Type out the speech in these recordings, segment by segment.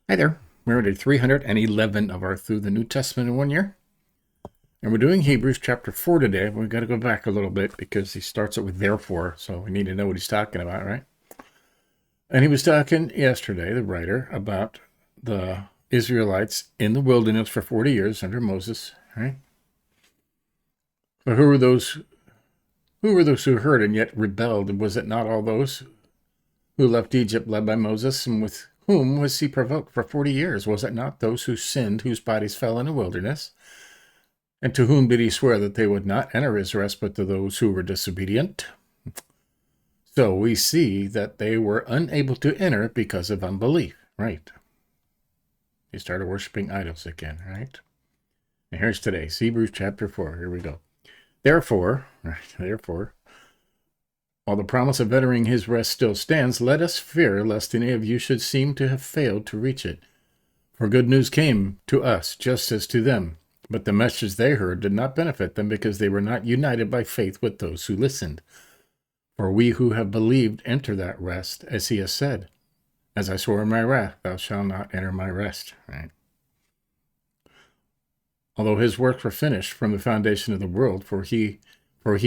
Hi there. We're at 311 of our Through the New Testament in 1 year. And we're doing Hebrews chapter 4 today. We've got to go back a little bit because he starts it with therefore, so we need to know what he's talking about, right? And he was talking yesterday, the writer, about the Israelites in the wilderness for 40 years under Moses, right? But who were those who heard and yet rebelled? And was it not all those who left Egypt led by Moses, and with whom was he provoked for 40 years? Was it not those who sinned, whose bodies fell in the wilderness? And to whom did he swear that they would not enter his rest, but to those who were disobedient? So we see that they were unable to enter because of unbelief, right? They started worshiping idols again, right? And here's today's Hebrews chapter 4. Here we go. Therefore, while the promise of entering his rest still stands, let us fear lest any of you should seem to have failed to reach it. For good news came to us just as to them. But the message they heard did not benefit them because they were not united by faith with those who listened. For we who have believed enter that rest, as he has said, as I swore in my wrath, thou shalt not enter my rest. Right? Although his works were finished from the foundation of the world, for he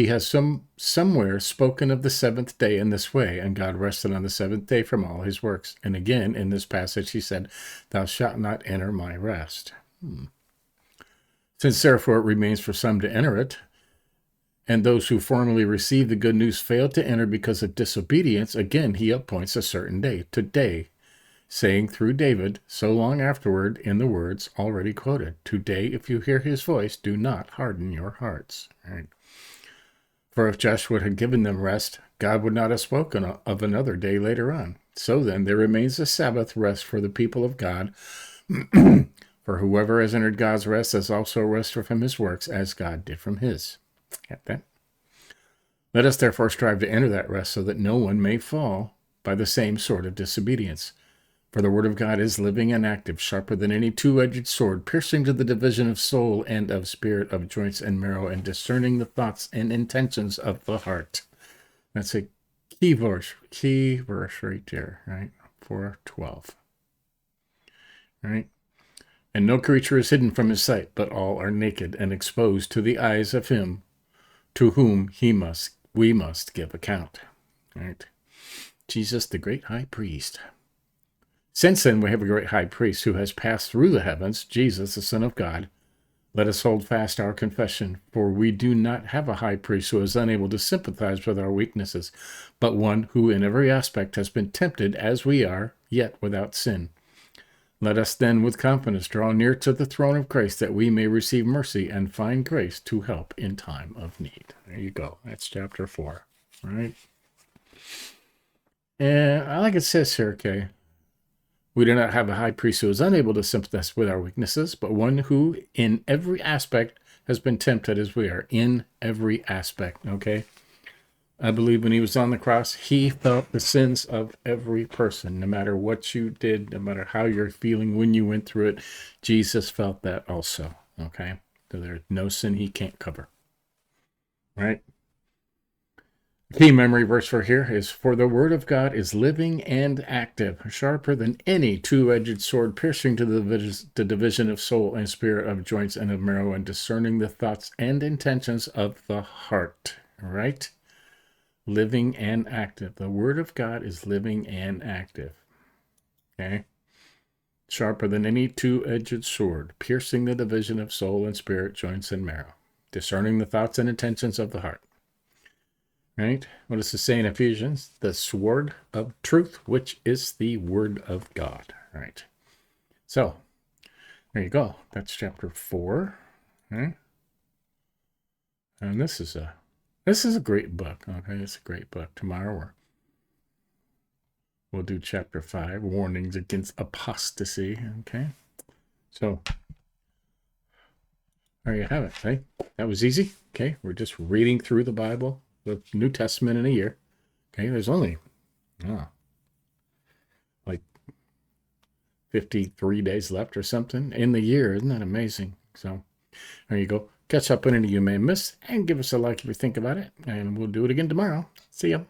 has somewhere spoken of the seventh day in this way, and God rested on the seventh day from all his works. And again, in this passage, he said, thou shalt not enter my rest. Since therefore it remains for some to enter it, and those who formerly received the good news failed to enter because of disobedience, again he appoints a certain day, today, saying through David, so long afterward, in the words already quoted, today, if you hear his voice, do not harden your hearts. Right? For if Joshua had given them rest, God would not have spoken of another day later on. So then, there remains a Sabbath rest for the people of God. For whoever has entered God's rest has also rested from his works, as God did from his. Get that? Let us therefore strive to enter that rest, so that no one may fall by the same sort of disobedience. For the word of God is living and active, sharper than any two-edged sword, piercing to the division of soul and of spirit, of joints and marrow, and discerning the thoughts and intentions of the heart. That's a key verse right there, right? 4:12. Right? And no creature is hidden from his sight, but all are naked and exposed to the eyes of him to whom we must give account. Right? Jesus, the great high priest. Since then, we have a great high priest who has passed through the heavens, Jesus, the Son of God. Let us hold fast our confession, for we do not have a high priest who is unable to sympathize with our weaknesses, but one who in every aspect has been tempted as we are, yet without sin. Let us then with confidence draw near to the throne of grace, that we may receive mercy and find grace to help in time of need. There you go. That's chapter 4. All right. And I like it says here, okay, we do not have a high priest who is unable to sympathize with our weaknesses, but one who in every aspect has been tempted as we are. In every aspect, okay? I believe when he was on the cross, he felt the sins of every person, no matter what you did, no matter how you're feeling when you went through it. Jesus felt that also, okay? So there's no sin he can't cover, right? The key memory verse for here is, for the word of God is living and active, sharper than any two-edged sword, piercing to the division of soul and spirit, of joints and of marrow, and discerning the thoughts and intentions of the heart, right? Living and active. The word of God is living and active. Okay? Sharper than any two-edged sword, piercing the division of soul and spirit, joints and marrow, discerning the thoughts and intentions of the heart. Right? What does it say in Ephesians? The sword of truth, which is the word of God. Right? So, there you go. That's chapter 4. Right? And this is a great book. Okay, it's a great book. Tomorrow we'll do chapter 5, warnings against apostasy. Okay, so there you have it. Okay, that was easy. Okay, we're just reading through the Bible, the New Testament in a year. Okay, there's only like 53 days left or something in the year. Isn't that amazing? So there you go. Catch up on any you may miss, and give us a like if you think about it. And we'll do it again tomorrow. See ya.